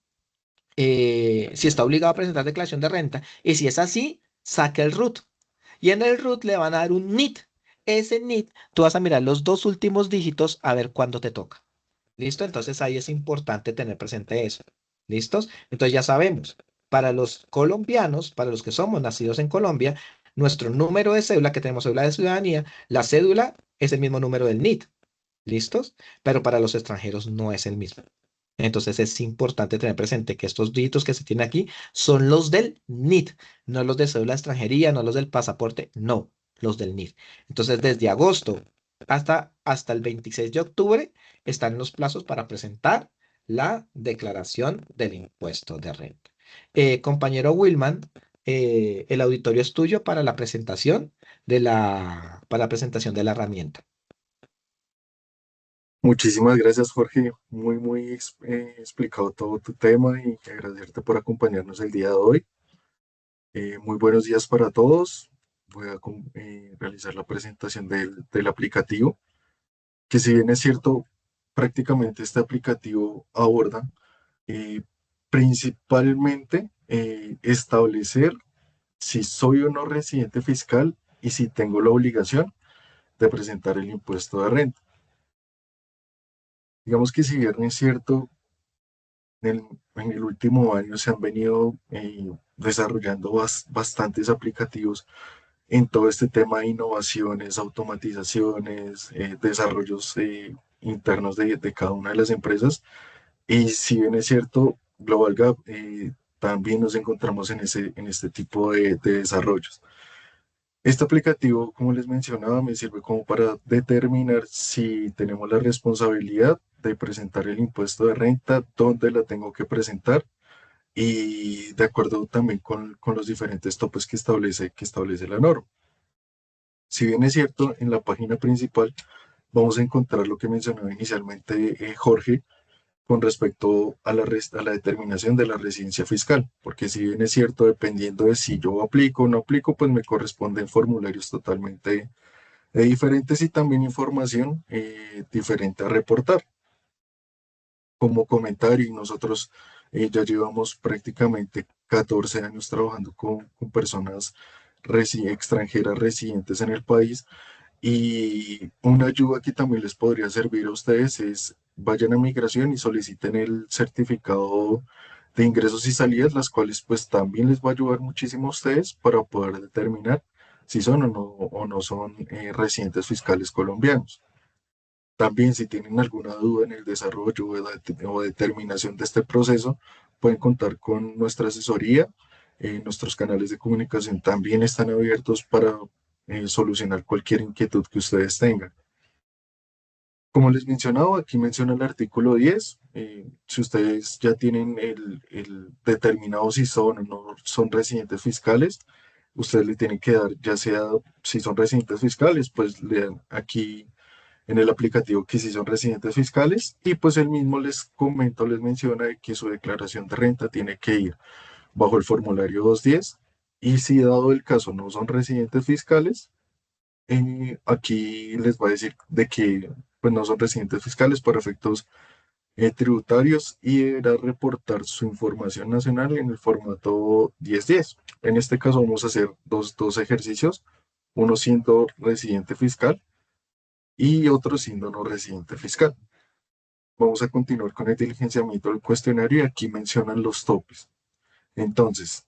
si está obligado a presentar declaración de renta y si es así, saque el RUT. Y en el RUT le van a dar un NIT. Ese NIT, tú vas a mirar los dos últimos dígitos a ver cuándo te toca. ¿Listo? Entonces ahí es importante tener presente eso. ¿Listos? Entonces ya sabemos, para los colombianos, para los que somos nacidos en Colombia, nuestro número de cédula, que tenemos cédula de ciudadanía, la cédula es el mismo número del NIT. ¿Listos? Pero para los extranjeros no es el mismo. Entonces es importante tener presente que estos dígitos que se tienen aquí son los del NIT, no los de cédula de extranjería, no los del pasaporte, no, los del NIT. Entonces desde agosto hasta el 26 de octubre están los plazos para presentar la declaración del impuesto de renta. Compañero Wilman, el auditorio es tuyo para la presentación para la presentación de la herramienta. Muchísimas gracias, Jorge. Muy explicado todo tu tema y agradecerte por acompañarnos el día de hoy. Muy buenos días para todos. Voy a realizar la presentación del aplicativo, que si bien es cierto, prácticamente este aplicativo aborda eh, principalmente establecer si soy o no residente fiscal y si tengo la obligación de presentar el impuesto de renta. Digamos que si bien es cierto, en el último año se han venido desarrollando bastantes aplicativos en todo este tema de innovaciones, automatizaciones, desarrollos internos de cada una de las empresas. Y si bien es cierto, Global Gap también nos encontramos en este tipo de desarrollos. Este aplicativo, como les mencionaba, me sirve como para determinar si tenemos la responsabilidad de presentar el impuesto de renta, dónde la tengo que presentar y de acuerdo también con los diferentes topes que establece la norma. Si bien es cierto, en la página principal vamos a encontrar lo que mencionaba inicialmente Jorge con respecto a a la determinación de la residencia fiscal, porque si bien es cierto, dependiendo de si yo aplico o no aplico, pues me corresponden formularios totalmente diferentes y también información diferente a reportar. Como comentario, y nosotros ya llevamos prácticamente 14 años trabajando con personas extranjeras residentes en el país y una ayuda que también les podría servir a ustedes es vayan a migración y soliciten el certificado de ingresos y salidas, las cuales pues también les va a ayudar muchísimo a ustedes para poder determinar si son o no son residentes fiscales colombianos. También si tienen alguna duda en el desarrollo o determinación de este proceso, pueden contar con nuestra asesoría. Nuestros canales de comunicación también están abiertos para solucionar cualquier inquietud que ustedes tengan. Como les mencionaba, aquí menciona el artículo 10. Si ustedes ya tienen el determinado si son o no son residentes fiscales, ustedes le tienen que dar, ya sea si son residentes fiscales, pues le dan aquí en el aplicativo que sí son residentes fiscales y pues él mismo les comenta o les menciona de que su declaración de renta tiene que ir bajo el formulario 210 y si dado el caso no son residentes fiscales, aquí les va a decir de que pues no son residentes fiscales por efectos tributarios y deberá reportar su información nacional en el formato 1010. En este caso vamos a hacer dos ejercicios, uno siendo residente fiscal y otro siendo no residente fiscal. Vamos a continuar con el diligenciamiento del cuestionario y aquí mencionan los topes. Entonces,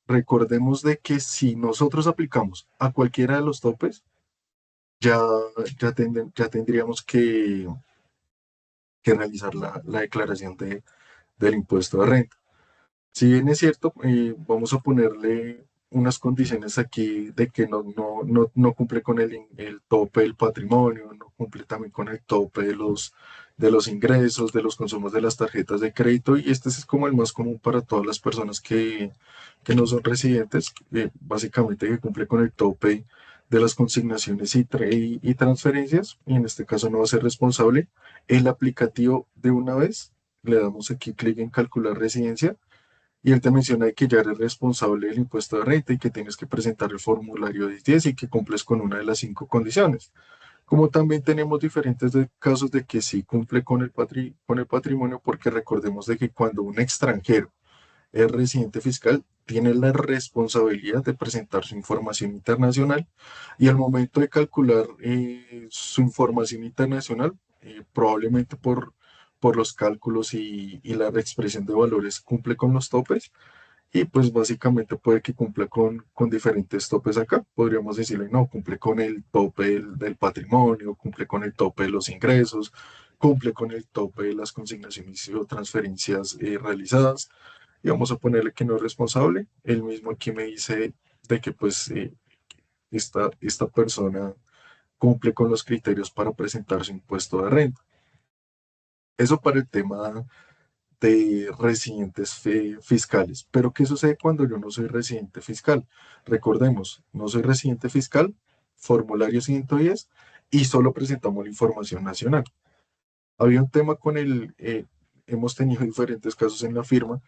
recordemos de que si nosotros aplicamos a cualquiera de los topes, ya, ya tendríamos que realizar la declaración del impuesto de renta. Si bien es cierto, vamos a ponerle unas condiciones aquí de que no cumple con el tope del patrimonio, no cumple también con el tope de los ingresos, de los consumos de las tarjetas de crédito, y este es como el más común para todas las personas que no son residentes, básicamente que cumple con el tope de las consignaciones y transferencias, y en este caso no va a ser responsable. El aplicativo de una vez, le damos aquí clic en calcular residencia y él te menciona que ya eres responsable del impuesto de renta y que tienes que presentar el formulario 1010 y que cumples con una de las 5 condiciones. Como también tenemos diferentes casos de que sí cumple con con el patrimonio, porque recordemos de que cuando un extranjero es residente fiscal, tiene la responsabilidad de presentar su información internacional y al momento de calcular su información internacional, probablemente por los cálculos y la expresión de valores cumple con los topes y pues básicamente puede que cumpla con diferentes topes acá. Podríamos decirle, no, cumple con el tope del patrimonio, cumple con el tope de los ingresos, cumple con el tope de las consignaciones o transferencias realizadas y vamos a ponerle que no es responsable. Él mismo aquí me dice de que pues esta persona cumple con los criterios para presentar su impuesto de renta. Eso para el tema de residentes fiscales. Pero ¿qué sucede cuando yo no soy residente fiscal? Recordemos, no soy residente fiscal, formulario 110 y solo presentamos la información nacional. Había un tema hemos tenido diferentes casos en la firma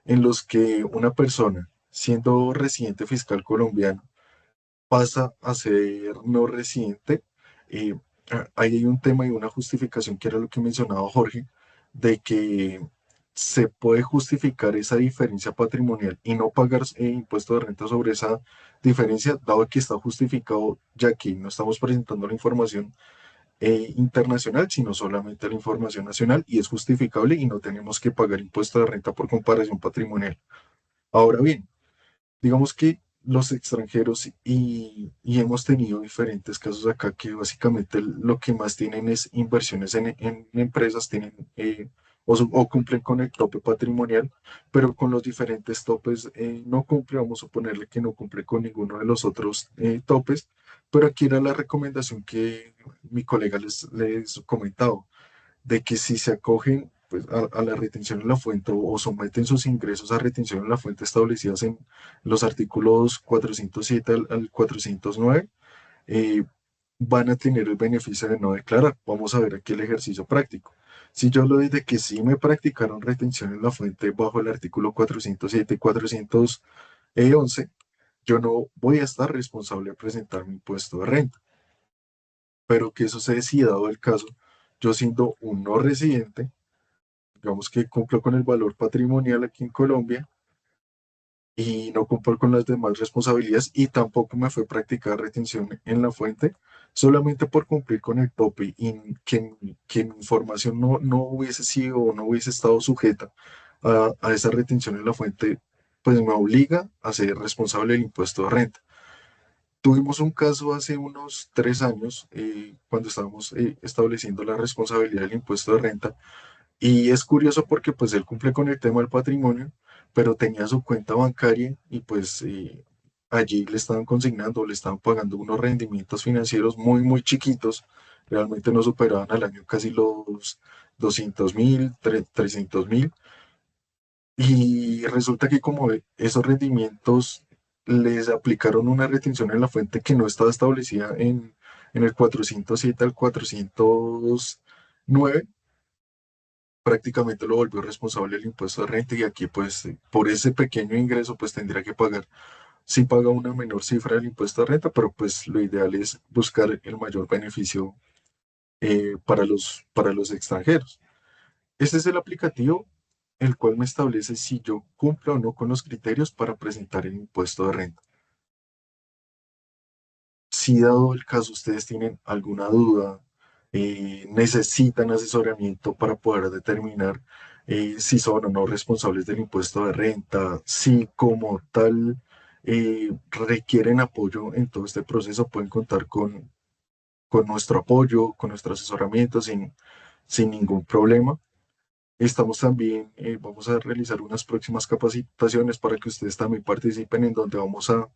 en los que una persona siendo residente fiscal colombiano, pasa a ser no residente, eh, ahí hay un tema y una justificación que era lo que mencionaba Jorge, de que se puede justificar esa diferencia patrimonial y no pagar impuesto de renta sobre esa diferencia, dado que está justificado, ya que no estamos presentando la información internacional, sino solamente la información nacional y es justificable y no tenemos que pagar impuesto de renta por comparación patrimonial. Ahora bien, digamos que los extranjeros y hemos tenido diferentes casos acá que básicamente lo que más tienen es inversiones en empresas, tienen o cumplen con el tope patrimonial, pero con los diferentes topes no cumple, vamos a suponerle que no cumple con ninguno de los otros topes, pero aquí era la recomendación que mi colega les comentaba de que si se acogen pues, a la retención en la fuente o someten sus ingresos a retención en la fuente establecidas en los artículos 407 al 409, eh, van a tener el beneficio de no declarar. Vamos a ver aquí el ejercicio práctico. Si yo lo de que sí me practicaron retención en la fuente bajo el artículo 407 y 411, yo no voy a estar responsable de presentar mi impuesto de renta. Pero que eso se decida, dado el caso, yo siendo un no residente, digamos que cumplo con el valor patrimonial aquí en Colombia y no cumplo con las demás responsabilidades y tampoco me fue practicada retención en la fuente, solamente por cumplir con el tope y que mi información no hubiese sido o no hubiese estado sujeta a esa retención en la fuente, pues me obliga a ser responsable del impuesto de renta. Tuvimos un caso hace unos 3 años, cuando estábamos estableciendo la responsabilidad del impuesto de renta, y es curioso porque pues él cumple con el tema del patrimonio, pero tenía su cuenta bancaria y pues allí le estaban consignando, le estaban pagando unos rendimientos financieros muy, muy chiquitos, realmente no superaban al año casi los 200.000, 300.000, y resulta que como esos rendimientos les aplicaron una retención en la fuente que no estaba establecida en el 407 al 409, prácticamente lo volvió responsable del impuesto de renta y aquí pues por ese pequeño ingreso pues tendría que pagar, sí paga una menor cifra del impuesto de renta, pero pues lo ideal es buscar el mayor beneficio para los extranjeros. Este es el aplicativo el cual me establece si yo cumplo o no con los criterios para presentar el impuesto de renta. Si dado el caso ustedes tienen alguna duda, necesitan asesoramiento para poder determinar si son o no responsables del impuesto de renta, si como tal requieren apoyo en todo este proceso, pueden contar con nuestro apoyo, con nuestro asesoramiento sin ningún problema. Estamos también, vamos a realizar unas próximas capacitaciones para que ustedes también participen en donde vamos a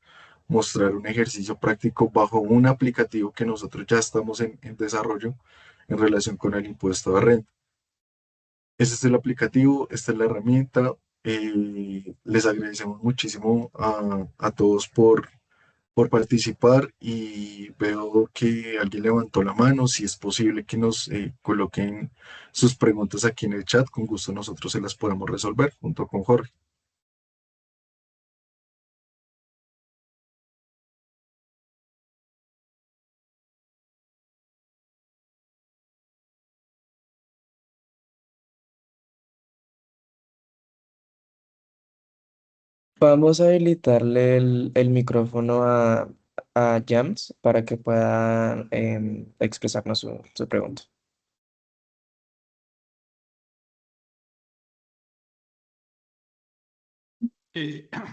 mostrar un ejercicio práctico bajo un aplicativo que nosotros ya estamos en desarrollo en relación con el impuesto de renta. Este es el aplicativo, esta es la herramienta. Les agradecemos muchísimo a todos por participar y veo que alguien levantó la mano. Si es posible que nos coloquen sus preguntas aquí en el chat, con gusto nosotros se las podemos resolver junto con Jorge. Vamos a habilitarle el micrófono a Jams para que pueda expresarnos su pregunta.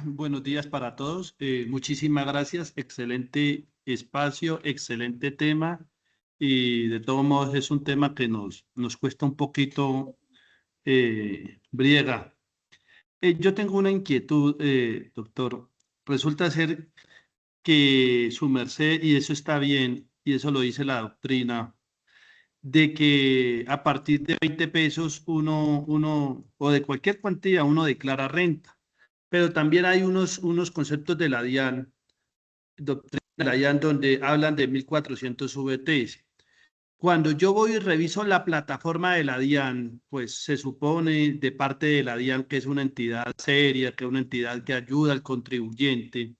Buenos días para todos. Muchísimas gracias. Excelente espacio, excelente tema. Y de todos modos es un tema que nos cuesta un poquito briega. Yo tengo una inquietud, doctor. Resulta ser que su merced, y eso está bien, y eso lo dice la doctrina, de que a partir de 20 pesos o de cualquier cuantía, uno declara renta. Pero también hay unos conceptos de la DIAN, doctrina de la DIAN, donde hablan de 1.400 VTs. Cuando yo voy y reviso la plataforma de la DIAN, pues se supone de parte de la DIAN que es una entidad seria, que es una entidad que ayuda al contribuyente.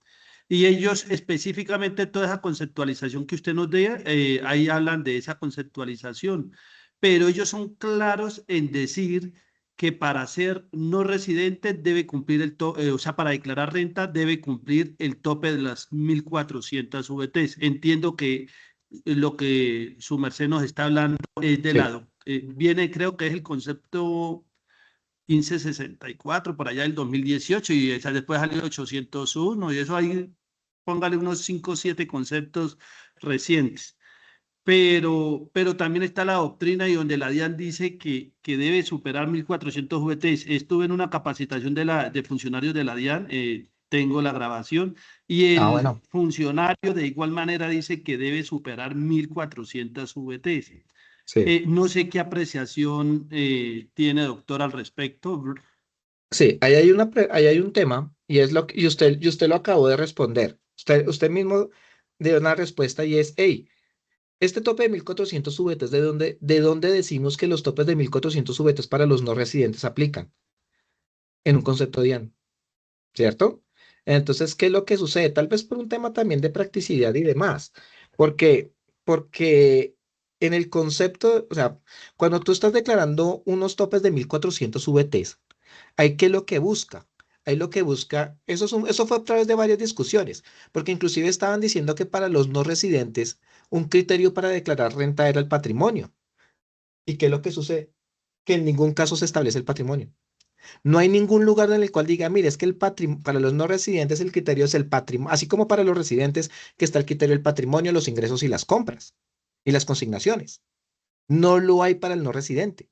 Y ellos específicamente toda esa conceptualización que usted nos dé, ahí hablan de esa conceptualización, pero ellos son claros en decir que para ser no residente debe cumplir o sea, para declarar renta debe cumplir el tope de las 1.400 VTs. Entiendo que lo que su merced nos está hablando es de Sí. lado. Viene, creo que es el concepto 1564 por allá del 2018 y esa después salió 801 y eso ahí, póngale unos 5 o 7 conceptos recientes. Pero también está la doctrina y donde la DIAN dice que debe superar 1.400 VTs. Estuve en una capacitación de funcionarios de la DIAN, tengo la grabación, y Ah, el bueno, funcionario de igual manera dice que debe superar 1.400 VTs. sí. No sé qué apreciación tiene, doctor, al respecto. Sí, ahí hay un tema y es y usted lo acabó de responder. Usted mismo dio una respuesta y es, hey, este tope de 1.400 VTs, de dónde decimos que los topes de 1.400 VTs para los no residentes aplican? En un concepto DIAN, ¿cierto? Entonces, ¿qué es lo que sucede? Tal vez por un tema también de practicidad y demás, porque, porque en el concepto, o sea, cuando tú estás declarando unos topes de 1.400 VTs, ¿hay qué es lo que busca? Ahí lo que busca, eso fue a través de varias discusiones, porque inclusive estaban diciendo que para los no residentes, un criterio para declarar renta era el patrimonio. ¿Y qué es lo que sucede? Que en ningún caso se establece el patrimonio. No hay ningún lugar en el cual diga, mire, es que para los no residentes el criterio es el patrimonio, así como para los residentes que está el criterio del patrimonio, los ingresos y las compras y las consignaciones. No lo hay para el no residente.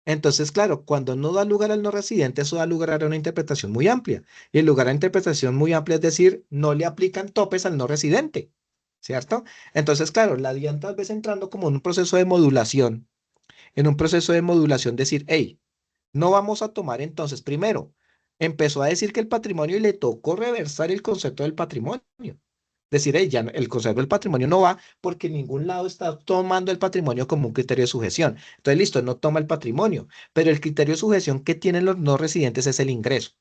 Entonces, claro, cuando no da lugar al no residente, eso da lugar a una interpretación muy amplia. Y el lugar a interpretación muy amplia es decir, no le aplican topes al no residente, ¿cierto? Entonces, claro, la DIAN tal vez entrando como en un proceso de modulación, en un proceso de modulación decir, hey, no vamos a tomar entonces, primero, empezó a decir que el patrimonio y le tocó reversar el concepto del patrimonio. Decir, "Ey, ya el concepto del patrimonio no va porque en ningún lado está tomando el patrimonio como un criterio de sujeción. Entonces, listo, no toma el patrimonio, pero el criterio de sujeción que tienen los no residentes es el ingreso.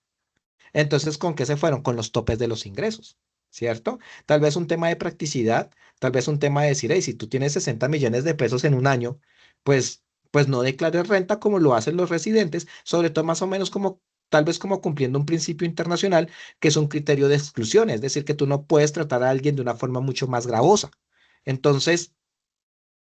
Entonces, ¿con qué se fueron? Con los topes de los ingresos, ¿cierto? Tal vez un tema de practicidad, tal vez un tema de decir, hey, si tú tienes 60 millones de pesos en un año, pues, pues no declares renta como lo hacen los residentes, sobre todo más o menos como, tal vez como cumpliendo un principio internacional, que es un criterio de exclusión, es decir, que tú no puedes tratar a alguien de una forma mucho más gravosa. Entonces,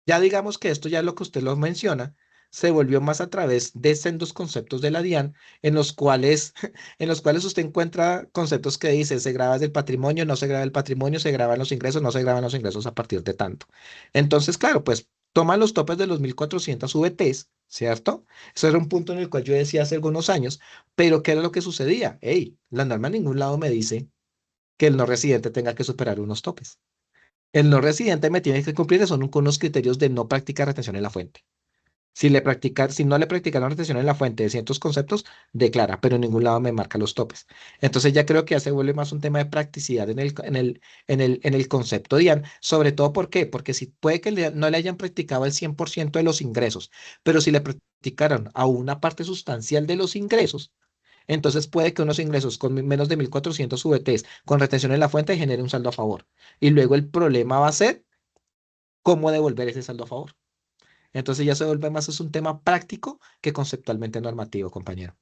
ya digamos que esto ya lo que usted lo menciona, se volvió más a través de sendos conceptos de la DIAN, en los cuales, en los cuales usted encuentra conceptos que dicen se graba del patrimonio, no se graba el patrimonio, se graban los ingresos, no se graban los ingresos a partir de tanto. Entonces, claro, pues toman los topes de los 1.400 VTs, ¿cierto? Eso era un punto en el cual yo decía hace algunos años, pero ¿qué era lo que sucedía? Hey, la norma en ningún lado me dice que el no residente tenga que superar unos topes. El no residente me tiene que cumplir son con unos criterios de no practicar retención en la fuente. Si no le practicaron retención en la fuente de ciertos conceptos, declara, pero en ningún lado me marca los topes. Entonces ya creo que ya se vuelve más un tema de practicidad en el concepto DIAN, sobre todo ¿por qué? Porque si puede que no le hayan practicado el 100% de los ingresos, pero si le practicaron a una parte sustancial de los ingresos, entonces puede que unos ingresos con menos de 1.400 VTs con retención en la fuente genere un saldo a favor. Y luego el problema va a ser cómo devolver ese saldo a favor. Entonces ya se vuelve más es un tema práctico que conceptualmente normativo, compañero.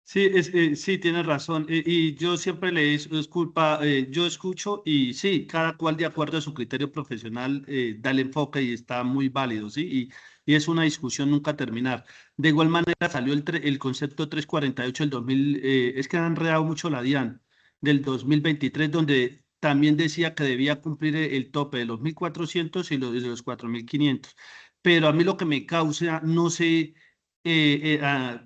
Sí, sí, tienes razón. Y yo siempre le es culpa, yo escucho y sí, cada cual de acuerdo a su criterio profesional da el enfoque y está muy válido, ¿sí? Y es una discusión nunca terminar. De igual manera salió el concepto 348 del 2000, es que han enredado mucho la DIAN del 2023, donde también decía que debía cumplir el tope de los 1.400 y de los 4.500. Pero a mí lo que me causa, no sé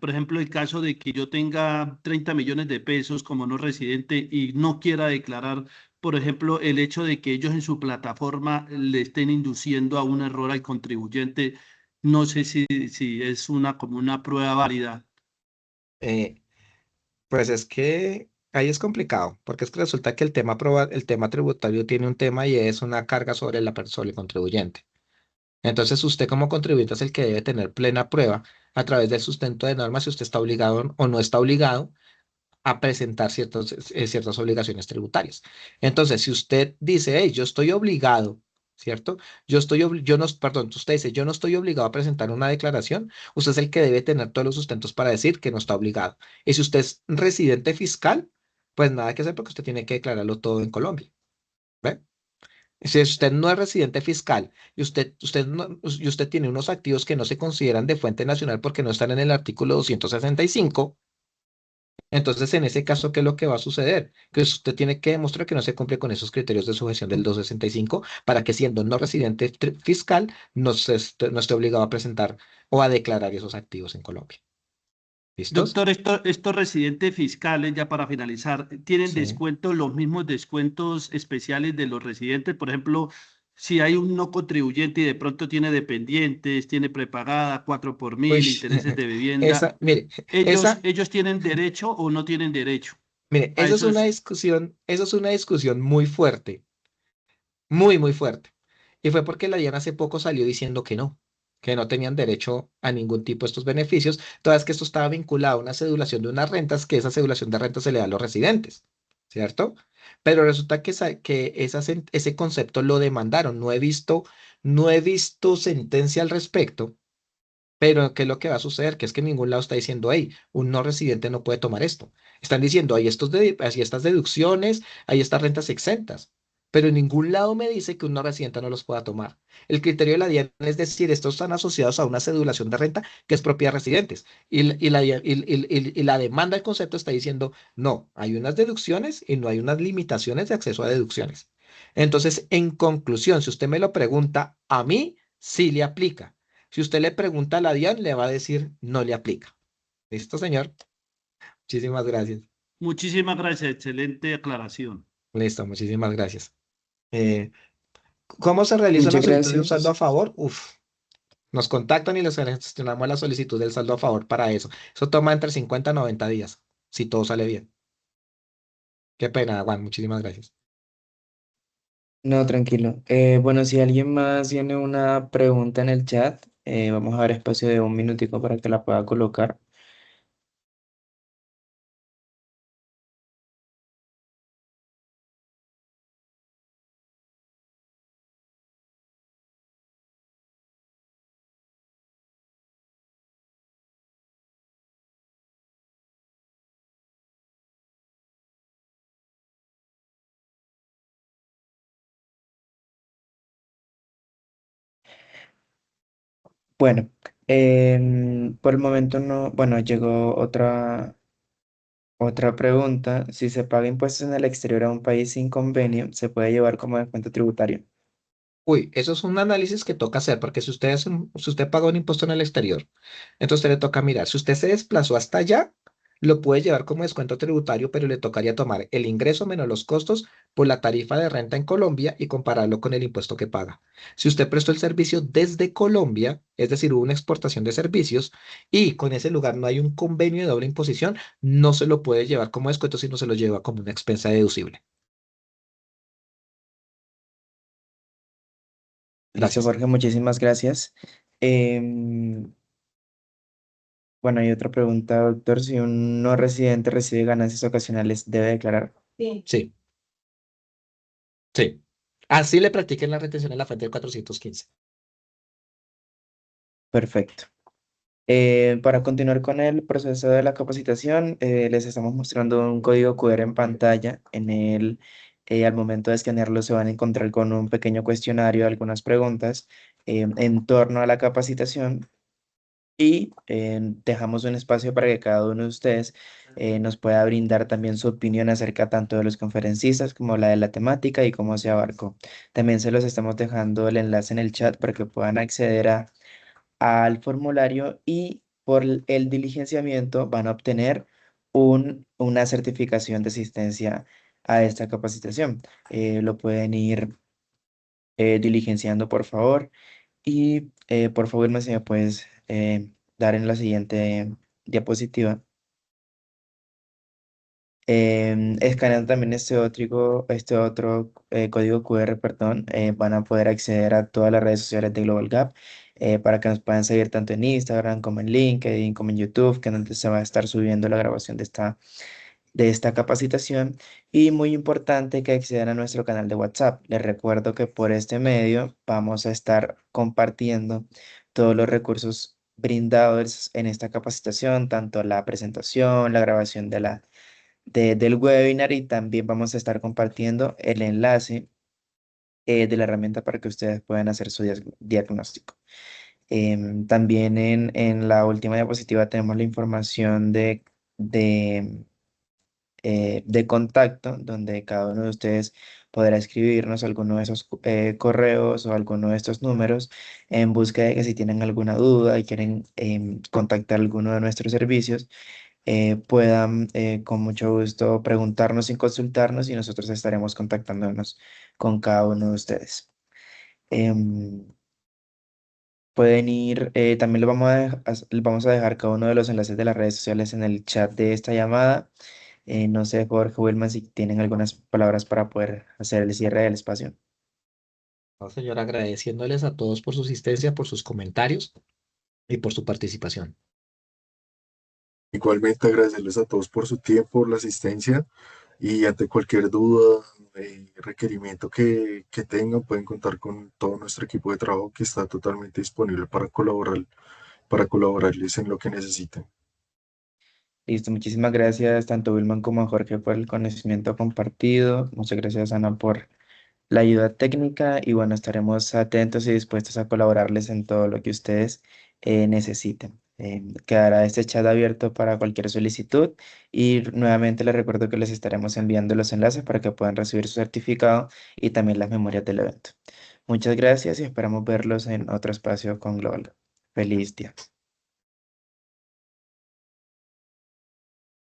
por ejemplo, el caso de que yo tenga 30 millones de pesos como no residente y no quiera declarar, por ejemplo, el hecho de que ellos en su plataforma le estén induciendo a un error al contribuyente, no sé si es como una prueba válida. Eh, pues es que ahí es complicado, porque es que resulta que el tema tributario tiene un tema y es una carga sobre la persona, el contribuyente. Entonces, usted como contribuyente es el que debe tener plena prueba a través del sustento de normas si usted está obligado o no está obligado a presentar ciertas obligaciones tributarias. Entonces, si usted dice, hey, yo estoy obligado, ¿cierto? Yo no, perdón, usted dice, yo no estoy obligado a presentar una declaración, usted es el que debe tener todos los sustentos para decir que no está obligado. Y si usted es residente fiscal, pues nada que hacer porque usted tiene que declararlo todo en Colombia. ¿Ve? Si usted no es residente fiscal y usted tiene unos activos que no se consideran de fuente nacional porque no están en el artículo 265, entonces en ese caso, ¿qué es lo que va a suceder? Que usted tiene que demostrar que no se cumple con esos criterios de sujeción del 265 para que siendo no residente fiscal no esté obligado a presentar o a declarar esos activos en Colombia. ¿Listos? Doctor, estos residentes fiscales, ya para finalizar, ¿tienen Sí. descuentos, los mismos descuentos especiales de los residentes? Por ejemplo, si hay un no contribuyente y de pronto tiene dependientes, tiene prepagada, 4 por 1000, Uy, intereses de vivienda, mire, ¿ellos, esa, ellos tienen derecho o no tienen derecho mire, a esos? eso es una discusión muy fuerte, muy, muy fuerte. Y fue porque la DIAN hace poco salió diciendo que no tenían derecho a ningún tipo de estos beneficios, toda vez que esto estaba vinculado a una cedulación de unas rentas, que esa cedulación de rentas se le da a los residentes, ¿cierto? Pero resulta que ese concepto lo demandaron. No he visto sentencia al respecto, pero ¿qué es lo que va a suceder? Que es que en ningún lado está diciendo, hey, un no residente no puede tomar esto. Están diciendo, hay estas deducciones, hay estas rentas exentas, pero en ningún lado me dice que un no residente no los pueda tomar. El criterio de la DIAN es decir, estos están asociados a una cedulación de renta que es propia de residentes. Y la demanda del concepto está diciendo, no, hay unas deducciones y no hay unas limitaciones de acceso a deducciones. Entonces, en conclusión, si usted me lo pregunta, a mí sí le aplica. Si usted le pregunta a la DIAN, le va a decir no le aplica. ¿Listo, señor? Muchísimas gracias. Muchísimas gracias, excelente aclaración. Listo, muchísimas gracias. Eh, ¿Cómo se realiza una Muchas solicitud de un saldo a gracias. favor? Uf, nos contactan y les gestionamos la solicitud del saldo a favor para eso. Eso toma entre 50 y 90 días, si todo sale bien. Qué pena, Juan, muchísimas gracias. No, tranquilo. Bueno, si alguien más tiene una pregunta en el chat, vamos a dar espacio de un minutico para que la pueda colocar. Bueno, por el momento no, bueno, llegó otra pregunta. Si se paga impuestos en el exterior a un país sin convenio, ¿se puede llevar como descuento tributario? Uy, eso es un análisis que toca hacer, porque si usted paga un impuesto en el exterior, entonces usted le toca mirar, si usted se desplazó hasta allá, lo puede llevar como descuento tributario, pero le tocaría tomar el ingreso menos los costos por la tarifa de renta en Colombia y compararlo con el impuesto que paga. Si usted prestó el servicio desde Colombia, es decir, hubo una exportación de servicios y con ese lugar no hay un convenio de doble imposición, no se lo puede llevar como descuento, sino se lo lleva como una expensa deducible. Listo, Gracias. Jorge, muchísimas gracias. Em, bueno, hay otra pregunta, doctor. Si un no residente recibe ganancias ocasionales, ¿debe declarar? Sí, sí. Así le practiquen la retención en la fuente del 415. Perfecto. Para continuar con el proceso de la capacitación, les estamos mostrando un código QR en pantalla. Al momento de escanearlo, se van a encontrar con un pequeño cuestionario, algunas preguntas en torno a la capacitación y dejamos un espacio para que cada uno de ustedes nos pueda brindar también su opinión acerca tanto de los conferencistas como la de la temática y cómo se abarcó. También se los estamos dejando el enlace en el chat para que puedan acceder al formulario y por el diligenciamiento van a obtener una certificación de asistencia a esta capacitación. Lo pueden ir diligenciando, por favor. Y por favor, si me puedes dar en la siguiente diapositiva. Escaneando también este otro código QR, perdón, van a poder acceder a todas las redes sociales de Global Gap para que nos puedan seguir tanto en Instagram como en LinkedIn, como en YouTube, que es donde se va a estar subiendo la grabación de esta capacitación. Y muy importante que accedan a nuestro canal de WhatsApp. Les recuerdo que por este medio vamos a estar compartiendo todos los recursos brindados en esta capacitación, tanto la presentación, la grabación del webinar, y también vamos a estar compartiendo el enlace de la herramienta para que ustedes puedan hacer su diagnóstico. También en la última diapositiva tenemos la información de, de contacto, donde cada uno de ustedes podrá escribirnos alguno de esos correos o alguno de estos números en búsqueda de que si tienen alguna duda y quieren contactar alguno de nuestros servicios, puedan con mucho gusto preguntarnos y consultarnos, y nosotros estaremos contactándonos con cada uno de ustedes. Em, Pueden ir, también les vamos a dejar cada uno de los enlaces de las redes sociales en el chat de esta llamada. No sé, Jorge, Wilman, si tienen algunas palabras para poder hacer el cierre del espacio. No, señor, agradeciéndoles a todos por su asistencia, por sus comentarios y por su participación. Igualmente agradecerles a todos por su tiempo, por la asistencia y ante cualquier duda, requerimiento que tengan, pueden contar con todo nuestro equipo de trabajo que está totalmente disponible para colaborarles en lo que necesiten. Listo, muchísimas gracias tanto Wilman como a Jorge por el conocimiento compartido. Muchas gracias, Ana, por la ayuda técnica, y bueno, estaremos atentos y dispuestos a colaborarles en todo lo que ustedes necesiten. Quedará este chat abierto para cualquier solicitud, y nuevamente les recuerdo que les estaremos enviando los enlaces para que puedan recibir su certificado y también las memorias del evento. Muchas gracias y esperamos verlos en otro espacio con Global. Feliz día.